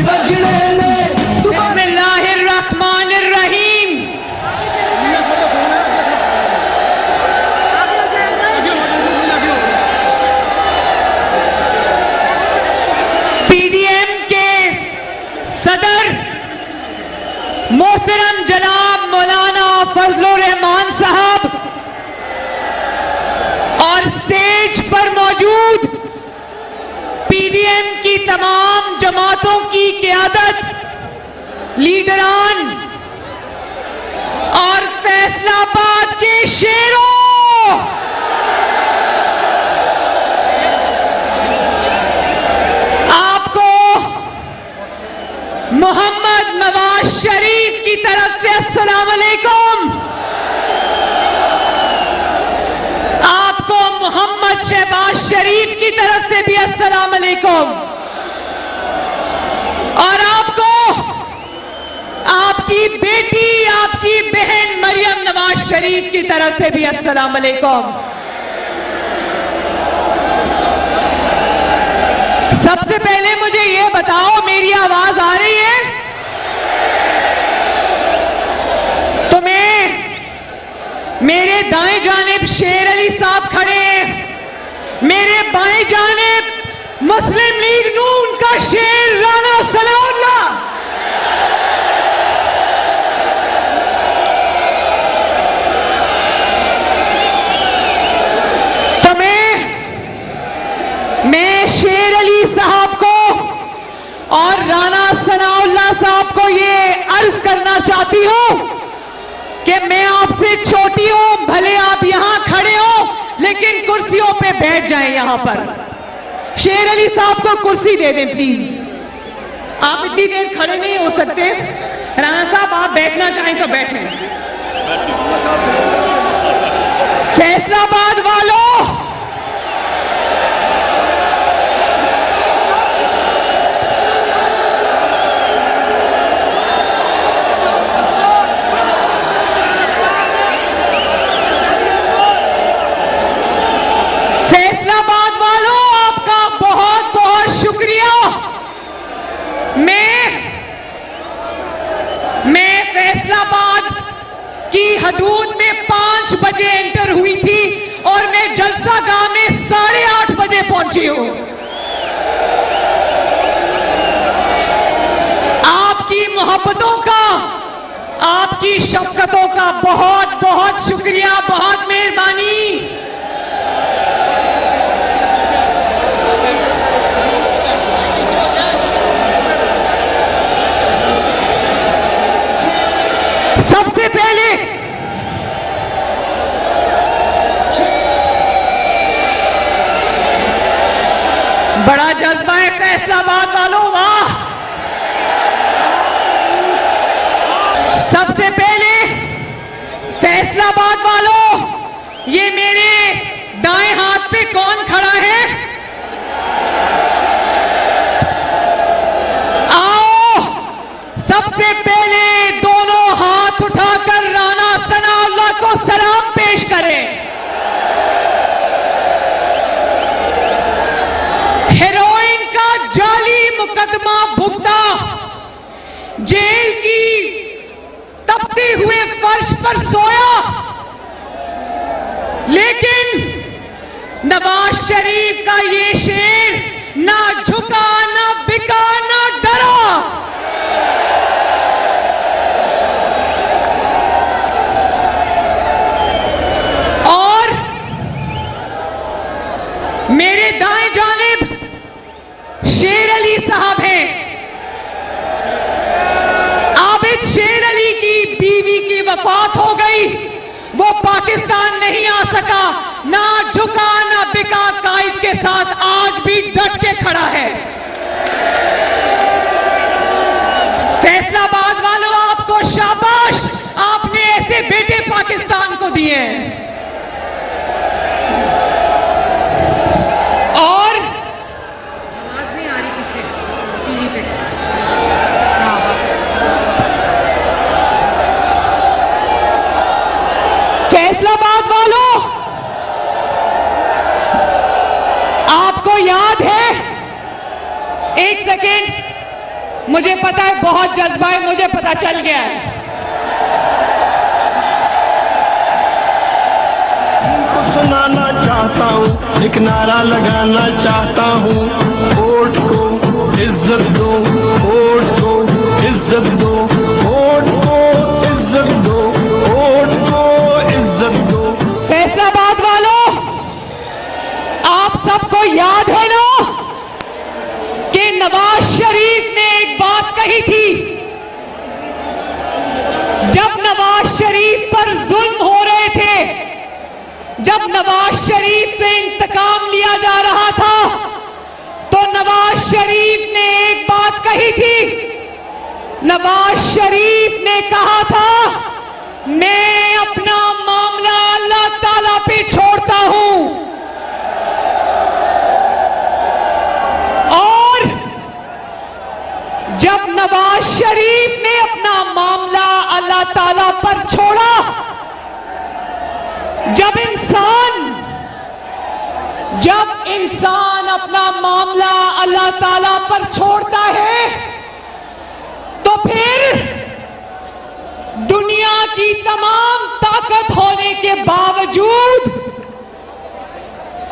बजने ने बिस्मिल्लाहिर्रहमानिर्रहीम। पीडीएम के सदर मोहतरम जनाब मौलाना फजलुर रहमान साहब और स्टेज पर मौजूद पीडीएम की तमाम जमातों की क़यादत, लीडरान और फैसलाबाद के शेरों, आपको मोहम्मद नवाज शरीफ की तरफ से अस्सलाम वालेकुम। आपको मोहम्मद शहबाज शरीफ की तरफ से भी अस्सलाम वालेकुम। और आपको आपकी बेटी, आपकी बहन मरियम नवाज शरीफ की तरफ से भी अस्सलाम वालेकुम। सबसे पहले मुझे ये बताओ, मेरी आवाज आ रही है? तुम्हें मेरे दाएं जानिब शेर अली साहब खड़े हैं, मेरे बाएं जानिब मुस्लिम लीग नून का शेर राना सनाउल्लाह, मैं शेर अली साहब को और राना सनाउल्लाह साहब को ये अर्ज करना चाहती हूं कि मैं आपसे छोटी हूं, भले आप यहां खड़े हो लेकिन कुर्सियों पे बैठ जाएं। यहां पर शेर अली साहब को कुर्सी दे दें प्लीज। आप इतनी देर खड़े नहीं हो सकते। राना साहब आप बैठना चाहें तो बैठें। फैसलाबाद वालों, मैं फैसलाबाद की हदूद में 5 बजे एंटर हुई थी और मैं जलसा गाह में 8:30 बजे पहुंची हूं। आपकी मोहब्बतों का, आपकी शफकतों का बहुत बहुत शुक्रिया, बहुत मेहरबानी। सबसे पहले बड़ा जज्बा है फैसलाबाद वालों, वाह। सबसे पहले फैसलाबाद वालों, ये मेरे दाएं हाथ पे कौन खड़ा है? आओ सबसे पहले दोनों हाथ उठाकर राना सनाउल्लाह को सलाम पेश करें। हेरोइन का जाली मुकदमा भुगता, जेल की तपते हुए फर्श पर सोया, लेकिन नवाज शरीफ का ये शेर ना झुका, ना बिका, ना डरा। मेरे दाएं जानिब शेर अली साहब हैं। आबिद शेर अली की बीवी की वफात हो गई, वो पाकिस्तान नहीं आ सका, ना झुका ना बिका, कायद के साथ आज भी डट के खड़ा है। फैसलाबाद वालों, आपको शाबाश, आपने ऐसे बेटे पाकिस्तान को दिए हैं। फैसलाबाद वालों, आपको याद है, एक सेकेंड, मुझे पता है बहुत जज्बा है, मुझे पता चल गया है। सुनाना चाहता हूँ, एक नारा लगाना चाहता हूँ, वोट को इज्जत दो, वोट को इज्जत दो, वोट को इज्जत दो, वोट को इज्जत दो। फैसलाबाद वालों, आप सबको याद है ना कि नवाज शरीफ ने एक बात कही थी, जब नवाज शरीफ पर जुल्म हो रहे थे, जब नवाज शरीफ से इंतकाम लिया जा रहा था, तो नवाज शरीफ ने एक बात कही थी। नवाज शरीफ ने कहा था, मैं अपना मामला अल्लाह ताला पे छोड़ता हूं। और जब नवाज शरीफ ने अपना मामला अल्लाह ताला पर छोड़ा, जब इंसान अपना मामला अल्लाह ताला पर छोड़ता है, तो फिर दुनिया की तमाम ताकत होने के बावजूद,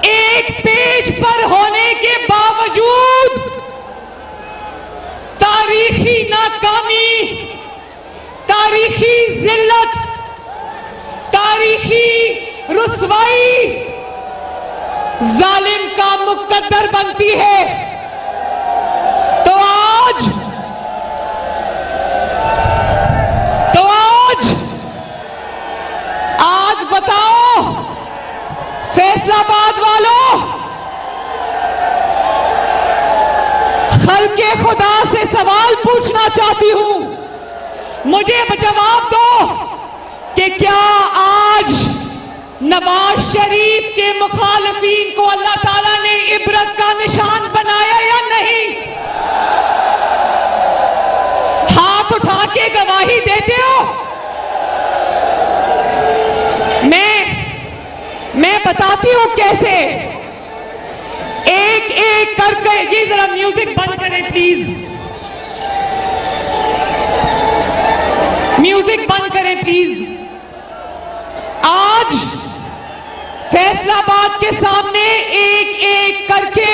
एक पेज पर होने के बावजूद, तारीखी नाकामी, तारीखी जिल्लत, तारीखी रुसवाई जालिम का मुकद्दर बनती है। तो आज बताओ फैसलाबाद वालों, खल्के खुदा से सवाल पूछना चाहती हूं, मुझे जवाब दो कि क्या आज नवाज शरीफ के मुखालिफिन को अल्लाह ताला ने इबरत का निशान बनाया या नहीं? हाथ उठा के गवाही देते हो? मैं बताती हूं कैसे। एक एक करके, ये जरा म्यूजिक बंद करें प्लीज, म्यूजिक बंद करें प्लीज। आज फैसलाबाद के सामने एक एक करके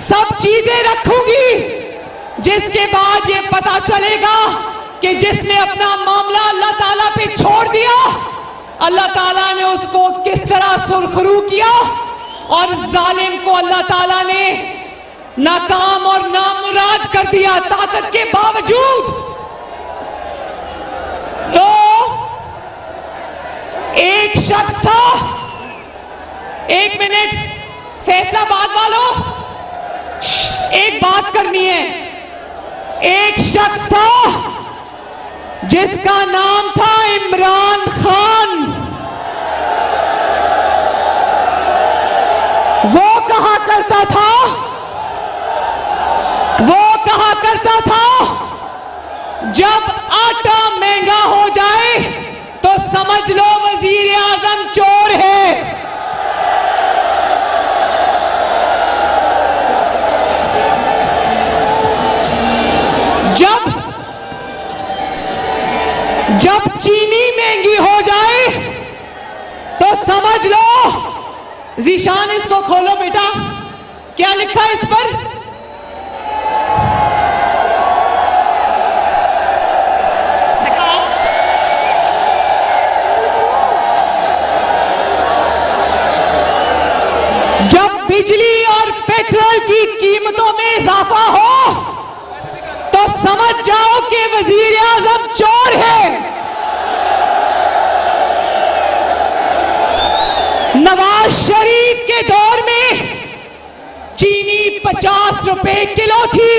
सब चीजें रखूंगी, जिसके बाद ये पता चलेगा कि जिसने अपना मामला अल्लाह ताला पे छोड़ दिया, अल्लाह ताला ने उसको किस तरह सुरखरू किया और जालिम को अल्लाह ताला ने नाकाम और नामुराद कर दिया ताकत के बावजूद। तो एक शख्स था, एक मिनट फैसलाबाद वालों, एक बात करनी है। एक शख्स था जिसका नाम था इमरान खान। वो कहा करता था जब आटा महंगा हो जाए तो समझ लो वजीर आजम चोर है। जब चीनी महंगी हो जाए तो समझ लो, जीशान इसको खोलो बेटा, क्या लिखा है इस पर? जब बिजली और पेट्रोल की कीमतों में इजाफा हो तो समझ जाओ कि वजीर आजम चोर है। नवाज शरीफ के दौर में चीनी 50 रुपए किलो थी,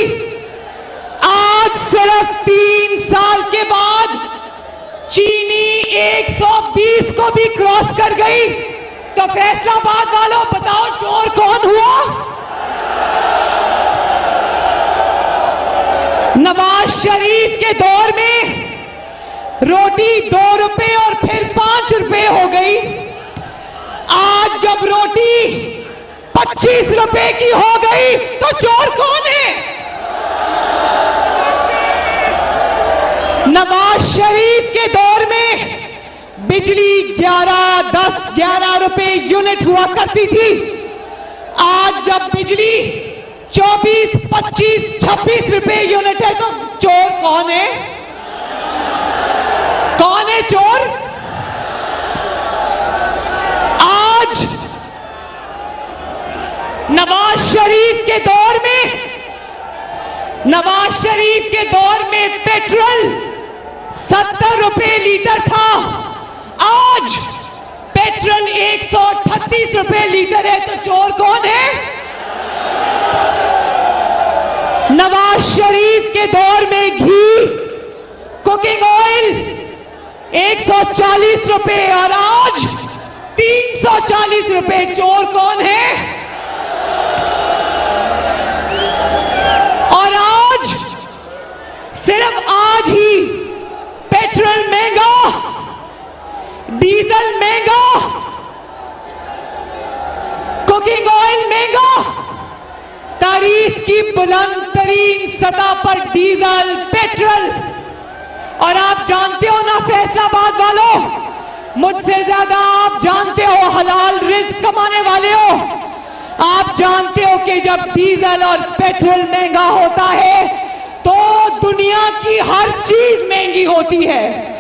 आज सिर्फ 3 साल के बाद चीनी 120 को भी क्रॉस कर गई। तो फैसलाबाद वालों बताओ चोर कौन हुआ? नवाज शरीफ के दौर में रोटी 2 रुपए और फिर 5 रुपए हो गई। आज जब रोटी 25 रुपए की हो गई तो चोर कौन है? नवाज शरीफ के दौर में बिजली 11, 10, 11 रुपए यूनिट हुआ करती थी। आज जब बिजली 24, 25, 26 रुपए यूनिट है तो चोर कौन है? कौन है चोर? आज नवाज शरीफ के दौर में पेट्रोल 70 रुपए लीटर था। आज पेट्रोल 138 रुपए लीटर है तो चोर कौन है? नवाज शरीफ के दौर में घी, कुकिंग ऑयल 140 रुपए और आज 340 रुपए। चोर कौन है? और आज, सिर्फ आज ही पेट्रोल महंगा, डीजल महंगा, कुकिंग ऑयल महंगा, तारीख की बुलंद तरीन सतह पर डीजल, पेट्रोल। और आप जानते हो ना फैसलाबाद वालों, मुझसे ज्यादा आप जानते हो, हलाल रिस्क कमाने वाले हो, आप जानते हो कि जब डीजल और पेट्रोल महंगा होता है तो दुनिया की हर चीज महंगी होती है।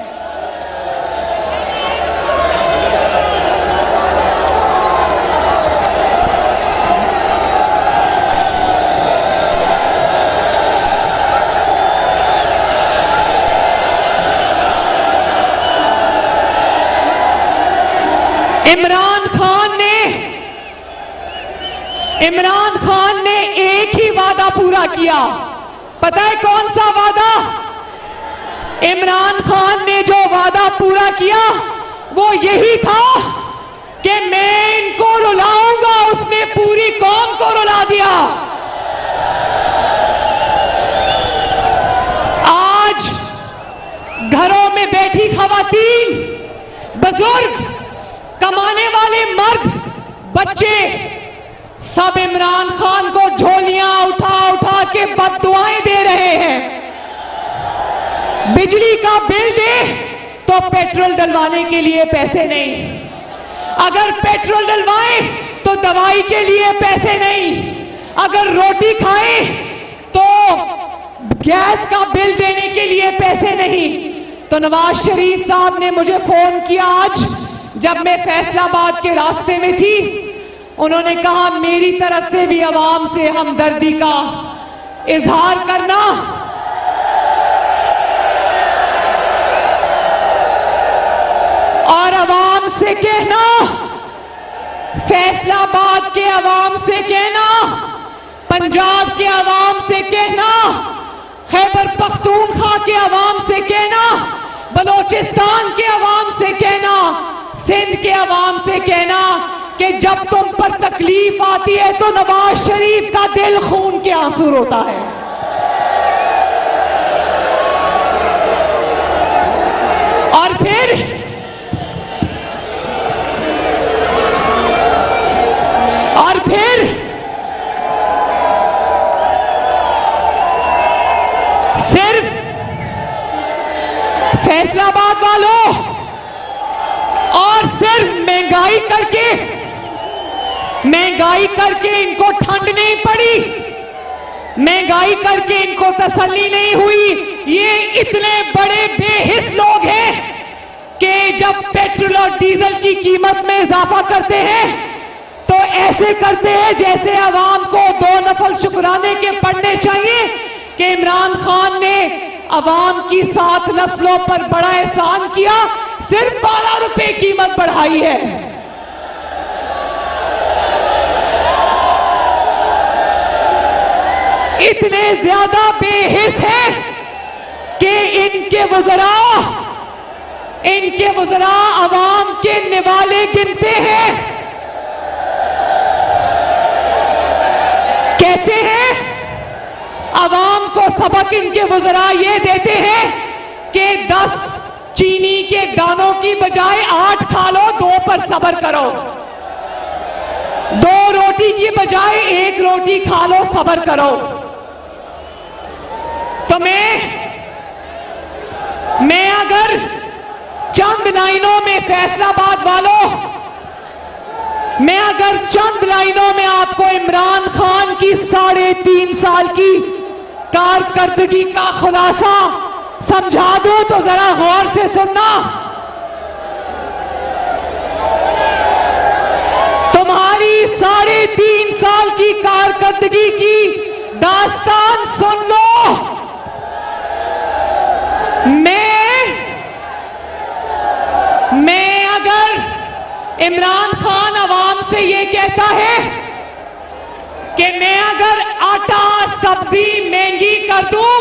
इमरान खान ने एक ही वादा पूरा किया। पता है कौन सा वादा? इमरान खान ने जो वादा पूरा किया वो यही था कि मैं इनको रुलाऊंगा। उसने पूरी कौम को रुला दिया। आज घरों में बैठी खवातीन, बुजुर्ग, कमाने वाले मर्द, बच्चे सब इमरान खान को झोलियां उठा उठा के बद्दुआएं दे रहे हैं। बिजली का बिल दे तो पेट्रोल डलवाने के लिए पैसे नहीं, अगर पेट्रोल डलवाए तो दवाई के लिए पैसे नहीं, अगर रोटी खाए तो गैस का बिल देने के लिए पैसे नहीं। तो नवाज शरीफ साहब ने मुझे फोन किया आज जब मैं फैसलाबाद के रास्ते में थी। उन्होंने कहा मेरी तरफ से भी अवाम से हमदर्दी का इजहार करना, और अवाम से कहना, फैसलाबाद के अवाम से कहना, पंजाब के अवाम से कहना, खैबर पख्तूनख्वा के अवाम से कहना, बलोचिस्तान के अवाम से कहना, सिंध के अवाम से कहना कि जब तुम पर तकलीफ आती है तो नवाज शरीफ का दिल खून के आंसू रोता है। और फिर सिर्फ फैसलाबाद वालों और सिर्फ महंगाई करके इनको ठंड नहीं पड़ी, महंगाई करके इनको तसल्ली नहीं हुई। ये इतने बड़े बेहिस लोग हैं कि जब पेट्रोल और डीजल की कीमत में इजाफा करते हैं तो ऐसे करते हैं जैसे अवाम को 2 नफल शुक्राने के पढ़ने चाहिए कि इमरान खान ने अवाम की 7 नस्लों पर बड़ा एहसान किया, सिर्फ 12 रुपए कीमत बढ़ाई है। इतने ज्यादा बेहिस हैं कि इनके वज़रा अवाम के निवाले गिनते हैं। कहते हैं अवाम को सबक इनके वज़रा ये देते हैं कि 10 चीनी के दानों की बजाय 8 खा लो, 2 पर सब्र करो, 2 रोटी की बजाय 1 रोटी खा लो, सब्र करो। तो मैं चंद लाइनों में फैसलाबाद वालों, मैं अगर चंद लाइनों में आपको इमरान खान की 3.5 साल की कारकर्दगी का खुलासा समझा दूं तो जरा गौर से सुनना। तुम्हारी 3.5 साल की कारकर्दगी की दास्तान सुन लो। मैं अगर इमरान खान अवाम से ये कहता है कि मैं अगर आटा सब्जी महंगी कर दूं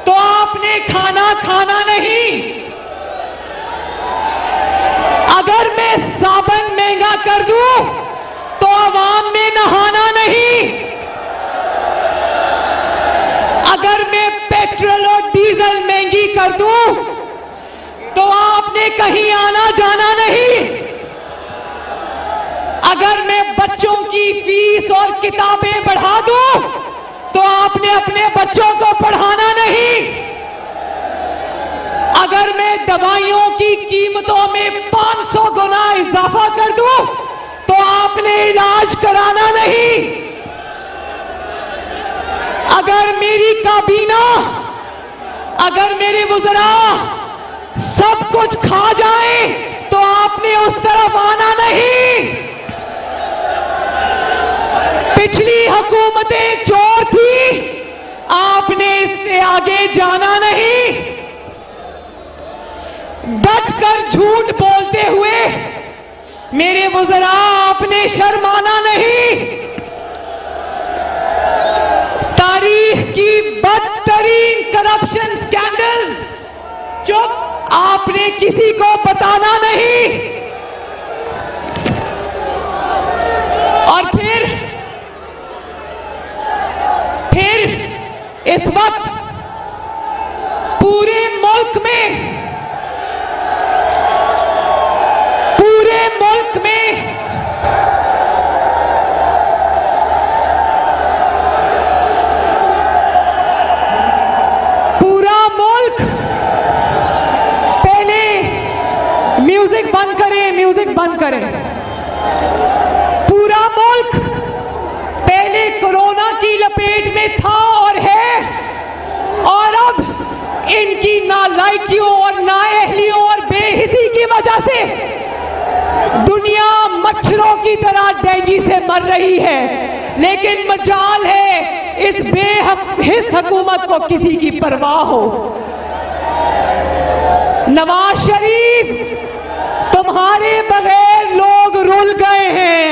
तो आपने खाना नहीं, अगर मैं साबुन महंगा कर दूं तो अवाम में नहाना नहीं, अगर मैं पेट्रोल और डीजल महंगी कर दूं तो आपने कहीं आना जाना नहीं, अगर मैं बच्चों की फीस और किताबें बढ़ा दूं तो आपने अपने बच्चों को पढ़ाना नहीं, अगर मैं दवाइयों की कीमतों में 500 गुना इजाफा कर दूं तो आपने इलाज कराना नहीं, अगर मेरी काबीना, अगर मेरे वुज़रा सब कुछ खा जाए तो आपने उस तरफ आना नहीं। पिछली हुकूमतें चोर थी, आपने इससे आगे जाना नहीं। डट कर झूठ बोलते हुए मेरे वुज़रा आपने शर्माना नहीं। तारीख की बदतरीन करप्शन स्कैंडल्स चुप, आपने किसी को बताना नहीं। और फिर इस वक्त पूरे मुल्क में पूरा मुल्क, पहले म्यूजिक बंद करें। पूरा मुल्क पहले कोरोना की लपेट में था और है, और अब इनकी नालायकियों और नाअहलियों और बेहिसी की वजह से दुनिया मच्छरों की तरह डेंगू से मर रही है। लेकिन मजाल है इस बेहिस हुकूमत को किसी की परवाह हो। नवाज शरीफ, तुम्हारे बगैर लोग रुल गए हैं।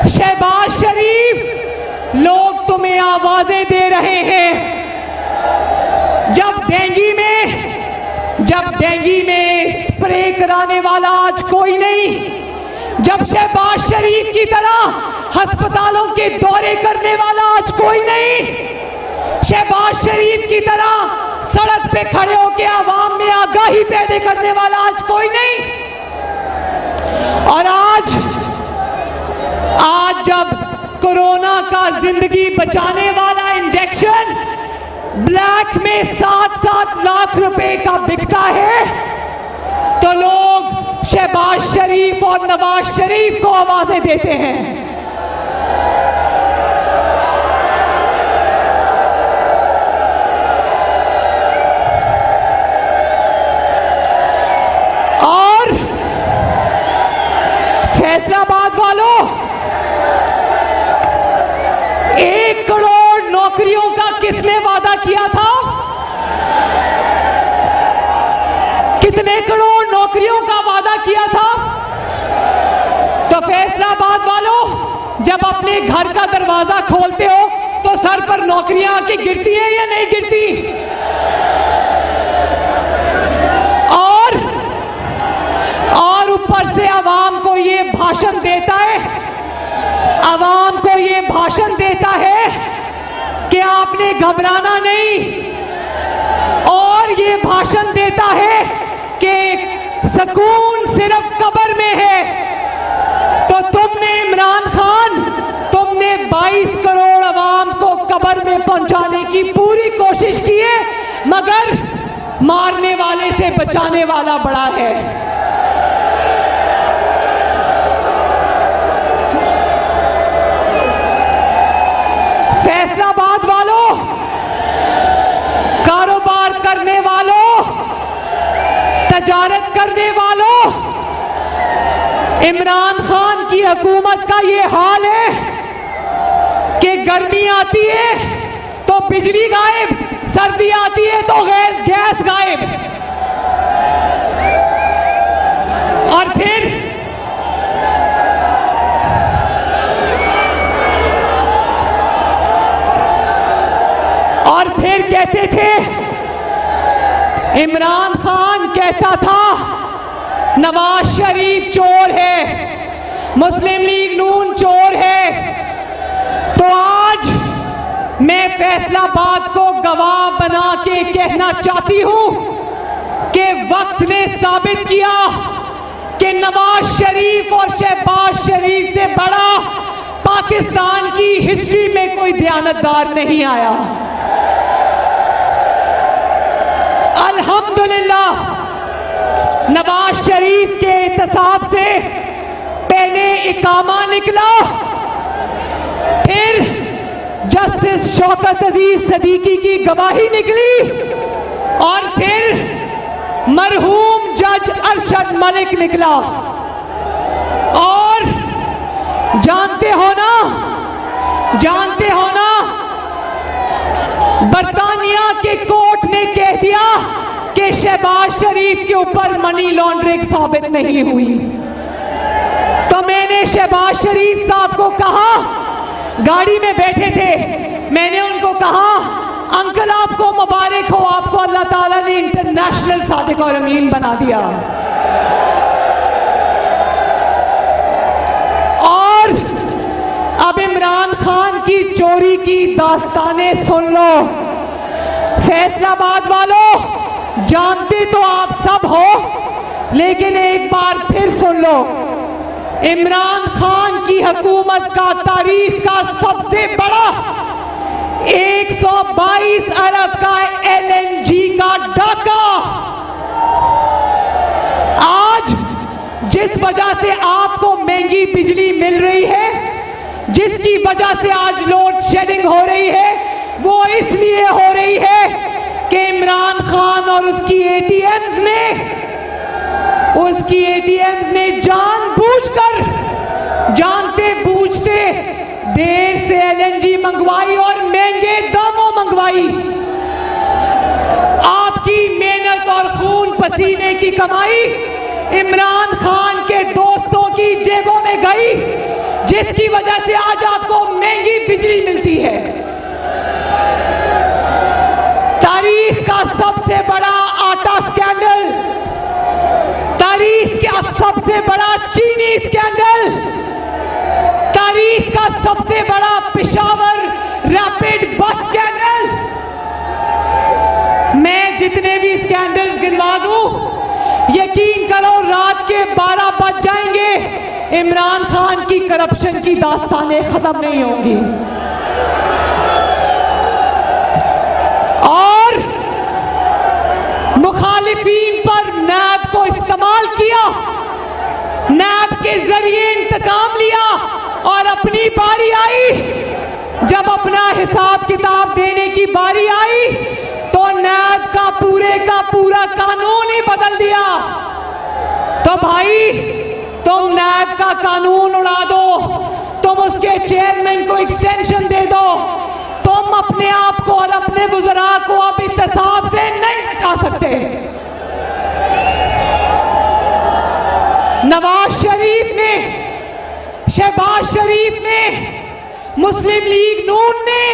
शहबाज शरीफ, लोग तुम्हें आवाजें दे रहे हैं। जब डेंगू में स्प्रे कराने वाला आज कोई नहीं, जब शहबाज शरीफ की तरह अस्पतालों के दौरे करने वाला आज कोई नहीं, शहबाज शरीफ की तरह सड़क पे खड़े होकर आवाम में आगाही पैदा करने वाला आज कोई नहीं। और आज जब कोरोना का जिंदगी बचाने वाला इंजेक्शन ब्लैक में 7-7 लाख रुपए का बिकता है तो लोग शहबाज शरीफ और नवाज शरीफ को आवाजें देते हैं। और फैसलाबाद वालों, 1 करोड़ नौकरियों का किसने वादा किया था? कितने करोड़ नौकरियों का वादा किया था? तो फैसलाबाद वालों, जब अपने घर का दरवाजा खोलते हो तो सर पर नौकरियां आके गिरती हैं या नहीं गिरती? और ऊपर से आवाम को ये भाषण देता है, आवाम को ये भाषण देता है कि आपने घबराना नहीं, और ये भाषण देता है कि सुकून सिर्फ कब्र में है। तो तुमने इमरान खान, तुमने 22 करोड़ आवाम को कब्र में पहुंचाने की पूरी कोशिश की है, मगर मारने वाले से बचाने वाला बड़ा है। फैसलाबाद वालों, कारोबार करने वालों, तजारत करने वालों, इमरान खान की हुकूमत का ये हाल है कि गर्मी आती है तो बिजली गायब, सर्दी आती है तो गैस गायब, और फिर कहते थे, इमरान खान कहता था नवाज शरीफ चोर है, मुस्लिम लीग नून चोर है। तो आज मैं फैसलाबाद को गवाह बना के कहना चाहती हूं कि वक्त ने साबित किया कि नवाज शरीफ और शहबाज शरीफ से बड़ा पाकिस्तान की हिस्ट्री में कोई दयानतदार नहीं आया। अल्हम्दुलिल्लाह नवाज शरीफ के एहतसाब से पहले इकामा निकला, फिर जस्टिस शौकत अजीज सदीकी की गवाही निकली, और फिर मरहूम जज अरशद मलिक निकला। और जानते हो ना बरतानिया के कोर्ट ने कह दिया कि शहबाज शरीफ के ऊपर मनी लॉन्ड्रिंग साबित नहीं हुई। तो मैंने शहबाज शरीफ साहब को कहा, गाड़ी में बैठे थे, मैंने उनको कहा अंकल आपको मुबारक हो, आपको अल्लाह ताला ने इंटरनेशनल सादिक और अमीन बना दिया। और अब इमरान खान की चोरी की दास्तानें सुन लो। फैसलाबाद वालों, जानते तो आप सब हो, लेकिन एक बार फिर सुन लो। इमरान खान की हुकूमत का तारीख का सबसे बड़ा 122 अरब का LNG का डाका, आज जिस वजह से आपको महंगी बिजली मिल रही है, जिसकी वजह से आज लोड शेडिंग हो रही है, वो इसलिए हो रही है कि इमरान खान और उसकी ATMs ने जानबूझकर, जानते बूझते देर से LNG मंगवाई और महंगे दामों मंगवाई। आपकी मेहनत और खून पसीने की कमाई इमरान खान के दोस्तों की जेबों में गई, जिसकी वजह से आज आपको महंगी बिजली मिलती है। तारीख का सबसे बड़ा आटा स्कैंडल, तारीख का सबसे बड़ा चीनी स्कैंडल, तारीख का सबसे बड़ा पेशावर रैपिड बस स्कैंडल। मैं जितने भी स्कैंडल्स गिनवा दूं, यकीन करो रात के 12 बज जाएंगे, इमरान खान की करप्शन की दास्तानें खत्म नहीं होंगी। और मुखालिफीन पर नैब को इस्तेमाल किया, नैब के जरिए इंतकाम लिया, और अपनी बारी आई, जब अपना हिसाब किताब देने की बारी आई तो नैब का पूरा कानून ही बदल दिया। तो भाई तुम नैब का कानून उड़ा दो, तुम उसके चेयरमैन को एक्सटेंशन दे दो, तुम अपने आप को और अपने बुजुर्ग को अब इत्तेसाब से नहीं बचा सकते। नवाज शरीफ ने, शहबाज शरीफ ने, मुस्लिम लीग नून ने,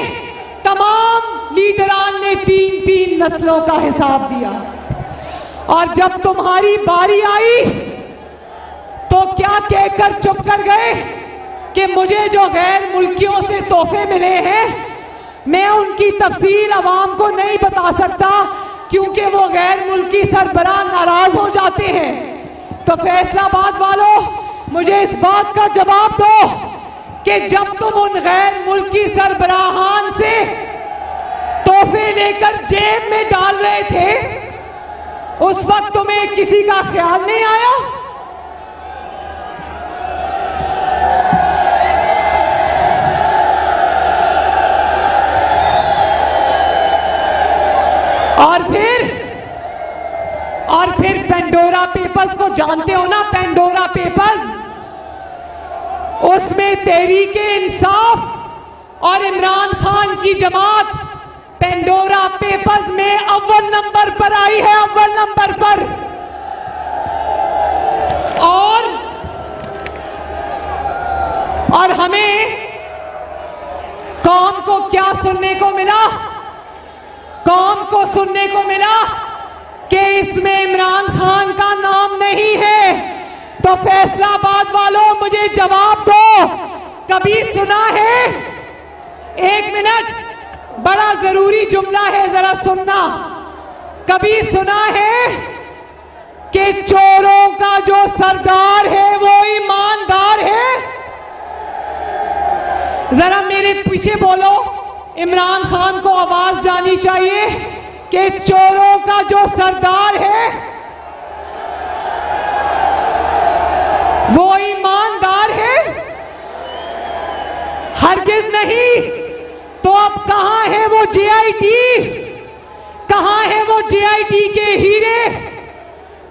तमाम लीडरान ने 3-3 नस्लों का हिसाब दिया। और जब तुम्हारी बारी आई तो क्या कहकर चुप कर गए कि मुझे जो गैर मुल्कियों से तोहफे मिले हैं, मैं उनकी तफसील अवाम को नहीं बता सकता, क्योंकि वो गैर मुल्की सरबराह नाराज हो जाते हैं। तो फैसलाबाद वालों, मुझे इस बात का जवाब दो कि जब तुम उन गैर मुल्की सरबराहान से तोहफे लेकर जेब में डाल रहे थे, उस वक्त तुम्हें किसी का ख्याल नहीं आया? और फिर पेंडोरा पेपर्स को जानते हो ना? पेंडोरा पेपर्स, उसमें तहरीक-ए-इंसाफ और इमरान खान की जमात पेंडोरा पेपर्स में अव्वल नंबर पर आई है, अव्वल नंबर पर। और हमें कौम को क्या सुनने को मिला? कौम को सुनने को मिला कि इसमें इमरान खान का नाम नहीं है। तो फैसलाबाद वालों, मुझे जवाब दो, कभी सुना है? एक मिनट, बड़ा जरूरी जुमला है, जरा सुनना। कभी सुना है कि चोरों का जो सरदार है वो ईमानदार है? जरा मेरे पीछे बोलो, इमरान खान को आवाज जानी चाहिए कि चोरों का जो सरदार है वो ईमानदार है? हरगिज नहीं। तो अब कहां है वो जेआईटी? कहां है वो जेआईटी के हीरे?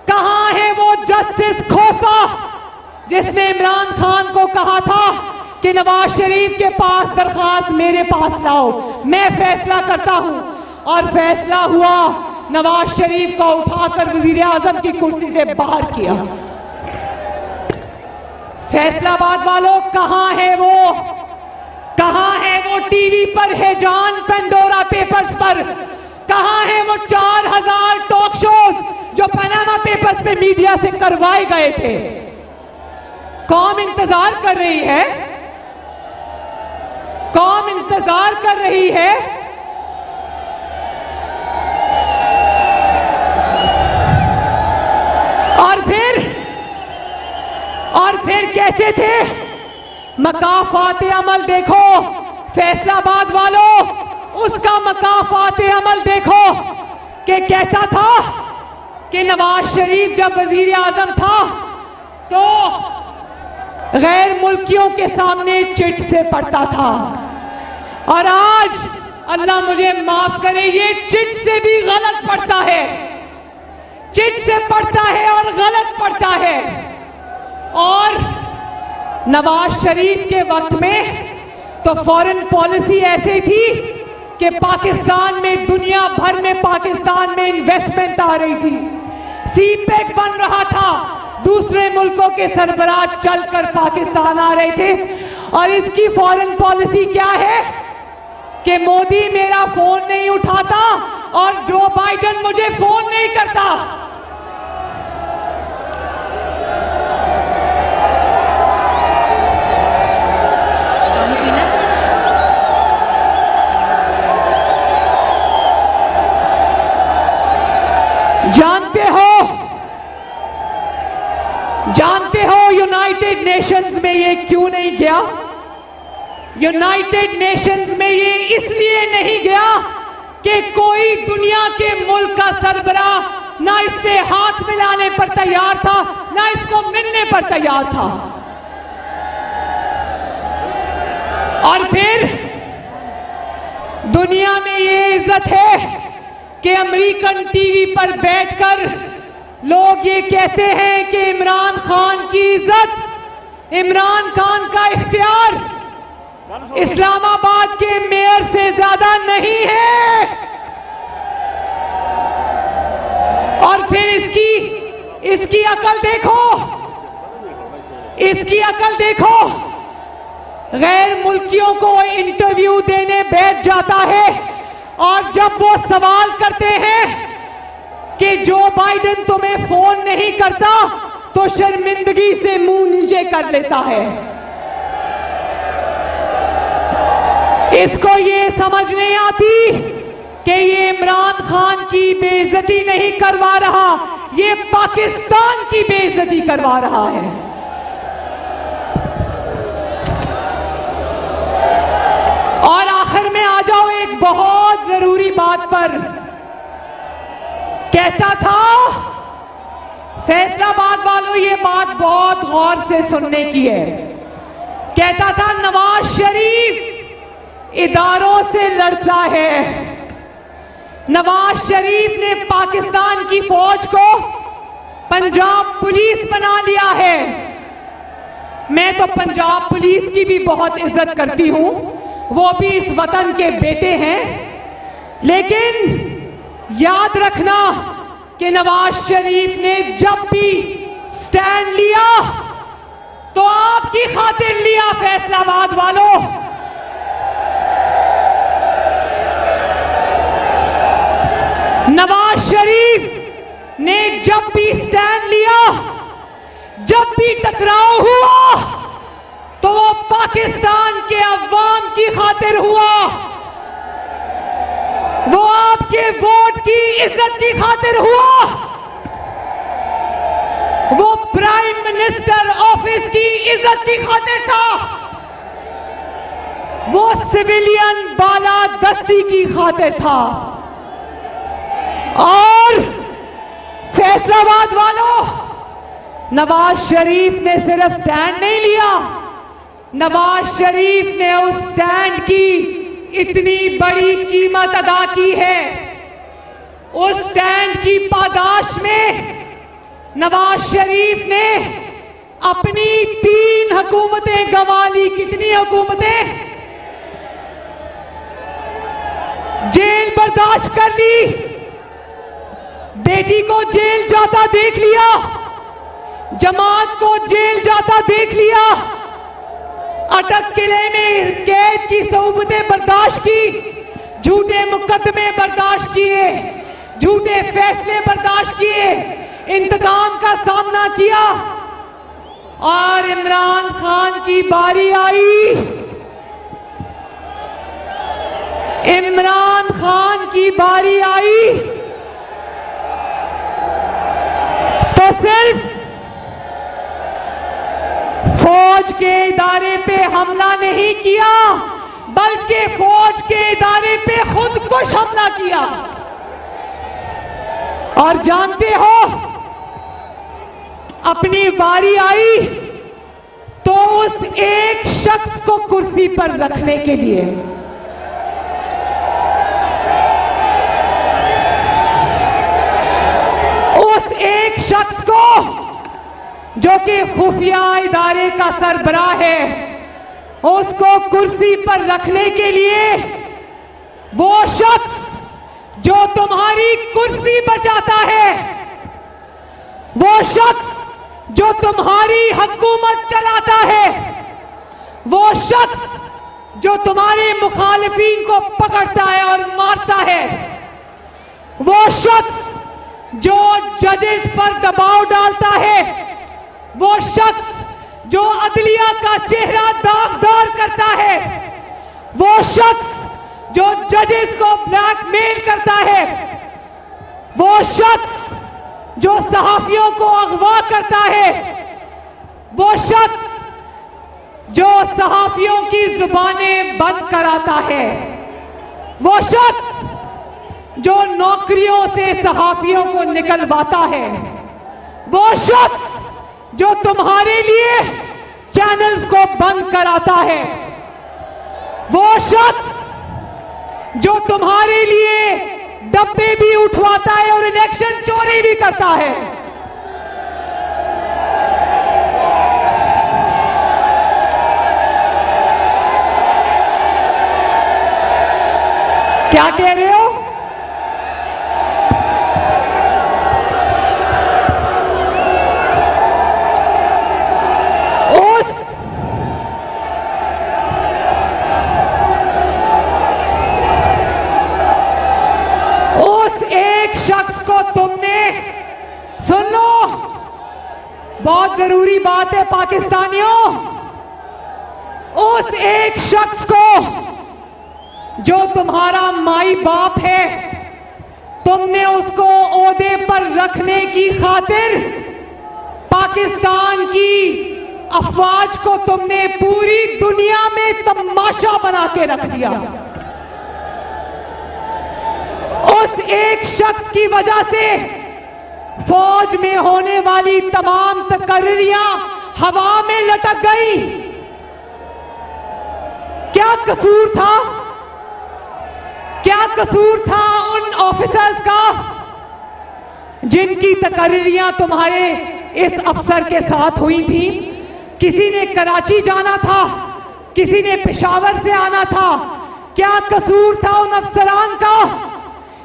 कहां है वो जस्टिस खोसा जिसने इमरान खान को कहा था कि नवाज शरीफ के पास दरखास्त मेरे पास लाओ, मैं फैसला करता हूं? और फैसला हुआ, नवाज शरीफ को उठाकर वजीर आजम की कुर्सी से बाहर किया। फैसलाबाद वालों, कहां है वो? कहां है वो टीवी पर है जान पेंडोरा पेपर्स पर? कहां है वो 4000 टॉक शोज जो पनामा पेपर्स पे मीडिया से करवाए गए थे? कौम इंतजार कर रही है, कौम इंतजार कर रही है। और फिर कहते थे मकाफाते अमल देखो। फैसलाबाद वालों, उसका मकाफाते अमल देखो कि कहता था कि नवाज शरीफ जब वजीर आजम था तो गैर मुल्कियों के सामने चिट से पढ़ता था, और आज अल्लाह मुझे माफ करे, ये चिट से भी गलत पढ़ता है, चिट से पढ़ता है और गलत पढ़ता है। और नवाज शरीफ के वक्त में तो फॉरेन पॉलिसी ऐसी थी कि पाकिस्तान में, दुनिया भर में पाकिस्तान में इन्वेस्टमेंट आ रही थी, सीपेक बन रहा था, दूसरे मुल्कों के सरबराह चलकर पाकिस्तान आ रहे थे। और इसकी फॉरेन पॉलिसी क्या है कि मोदी मेरा फोन नहीं उठाता और जो बाइडेन मुझे फोन नहीं करता। जानते हो यूनाइटेड नेशंस में ये क्यों नहीं गया? यूनाइटेड नेशंस में ये इसलिए नहीं गया कि कोई दुनिया के मुल्क का सरबराह ना इससे हाथ मिलाने पर तैयार था, ना इसको मिलने पर तैयार था। और फिर दुनिया में ये इज्जत है कि अमेरिकन टीवी पर बैठकर लोग ये कहते हैं कि इमरान खान की इज्जत, इमरान खान का इख्तियार इस्लामाबाद के मेयर से ज्यादा नहीं है। और फिर इसकी अकल देखो, इसकी अकल देखो, गैर मुल्कियों को इंटरव्यू देने बैठ जाता है और जब वो सवाल करते हैं कि जो बाइडेन तुम्हें फोन नहीं करता तो शर्मिंदगी से मुंह नीचे कर लेता है। इसको ये समझ नहीं आती कि ये इमरान खान की बेइज्जती नहीं करवा रहा, ये पाकिस्तान की बेइज्जती करवा रहा है। और आखिर में आ जाओ एक बहुत जरूरी बात पर कहता था, फैसलाबाद वालों ये बात बहुत गौर से सुनने की है, कहता था नवाज शरीफ इदारों से लड़ता है, नवाज शरीफ ने पाकिस्तान की फौज को पंजाब पुलिस बना लिया है। मैं तो पंजाब पुलिस की भी बहुत इज्जत करती हूं, वो भी इस वतन के बेटे हैं, लेकिन याद रखना कि नवाज शरीफ ने जब भी स्टैंड लिया तो आपकी खातिर लिया। फैसलाबाद वालों, नवाज शरीफ ने जब भी स्टैंड लिया, जब भी टकराव हुआ, तो वो पाकिस्तान के अवाम की खातिर हुआ, वो आपके वोट की इज्जत की खातिर हुआ, वो प्राइम मिनिस्टर ऑफिस की इज्जत की खातिर था, वो सिविलियन बालादस्ती की खातिर था। और फैसलाबाद वालों, नवाज शरीफ ने सिर्फ स्टैंड नहीं लिया, नवाज शरीफ ने उस स्टैंड की इतनी बड़ी कीमत अदा की है। उस स्टैंड की पादाश में नवाज शरीफ ने अपनी 3 हुकूमतें गंवा ली। कितनी हुकूमतें? जेल बर्दाश्त कर ली, बेटी को जेल जाता देख लिया, जमात को जेल जाता देख लिया, अटक किले में कैद की सोबतें बर्दाश्त की, झूठे मुकदमे बर्दाश्त किए, झूठे फैसले बर्दाश्त किए, इंतकाम का सामना किया। और इमरान खान की बारी आई, इमरान खान की बारी आई तो सिर्फ फौज के इदारे पे हमला नहीं किया, बल्कि फौज के इदारे पे खुद कुछ हमला किया। और जानते हो, अपनी बारी आई तो उस एक शख्स को कुर्सी पर रखने के लिए उस एक शख्स को जो कि खुफिया इदारे का सरबराह है, उसको कुर्सी पर रखने के लिए वो शख्स जो तुम्हारी कुर्सी बचाता है, वो शख्स जो तुम्हारी हुकूमत चलाता है, वो शख्स जो तुम्हारे मुखालिफिन को पकड़ता है और मारता है, वो शख्स जो जजेस पर दबाव डालता है, वो शख्स जो अदलिया का चेहरा दागदार करता है, वो शख्स जो जजेस को ब्लैकमेल करता है, वो शख्स जो सहाफियों को अगवा करता है, वो शख्स जो सहाफियों की जुबानें बंद कराता है, वो शख्स जो नौकरियों से सहाफियों को निकलवाता है, वो शख्स जो तुम्हारे लिए चैनल्स को बंद कराता है, वो शख्स जो तुम्हारे लिए डब्बे भी उठवाता है और इलेक्शन चोरी भी करता है। क्या कह रहे हो? बहुत जरूरी बात है पाकिस्तानियों, उस एक शख्स को जो तुम्हारा माई बाप है, तुमने उसको ओहदे पर रखने की खातिर पाकिस्तान की अफवाज को तुमने पूरी दुनिया में तमाशा बना के रख दिया। उस एक एक शख्स की वजह से फौज में होने वाली तमाम तकर्रियां हवा में लटक गई। क्या कसूर था? क्या कसूर था उन ऑफिसर्स का जिनकी तकर्रियां तुम्हारे इस अफसर के साथ हुई थी? किसी ने कराची जाना था, किसी ने पेशावर से आना था। क्या कसूर था उन अफसरान का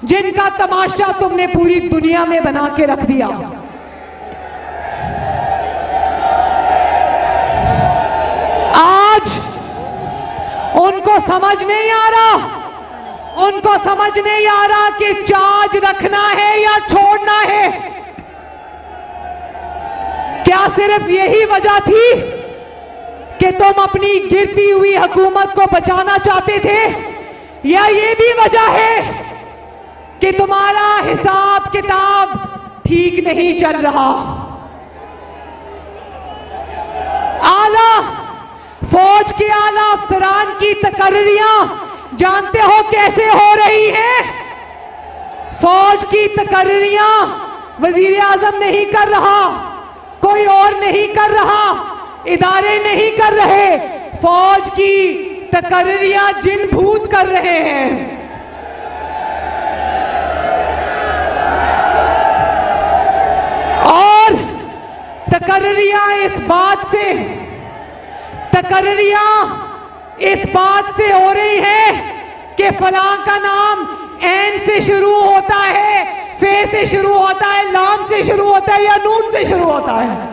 जिनका तमाशा तुमने पूरी दुनिया में बना के रख दिया? आज उनको समझ नहीं आ रहा, उनको समझ नहीं आ रहा कि चार्ज रखना है या छोड़ना है। क्या सिर्फ यही वजह थी कि तुम अपनी गिरती हुई हुकूमत को बचाना चाहते थे, या ये भी वजह है कि तुम्हारा हिसाब किताब ठीक नहीं चल रहा? आला फौज के आला अफसरान की तकर्रियां जानते हो कैसे हो रही हैं? फौज की तकर्रियां वजीर आजम नहीं कर रहा, कोई और नहीं कर रहा, इदारे नहीं कर रहे। फौज की तकर्रियां जिन भूत कर रहे हैं। और तकर्रियां इस बात से हो रही है कि फलां का नाम एन से शुरू होता है, फे से शुरू होता है, लाम से शुरू होता है या नून से शुरू होता है।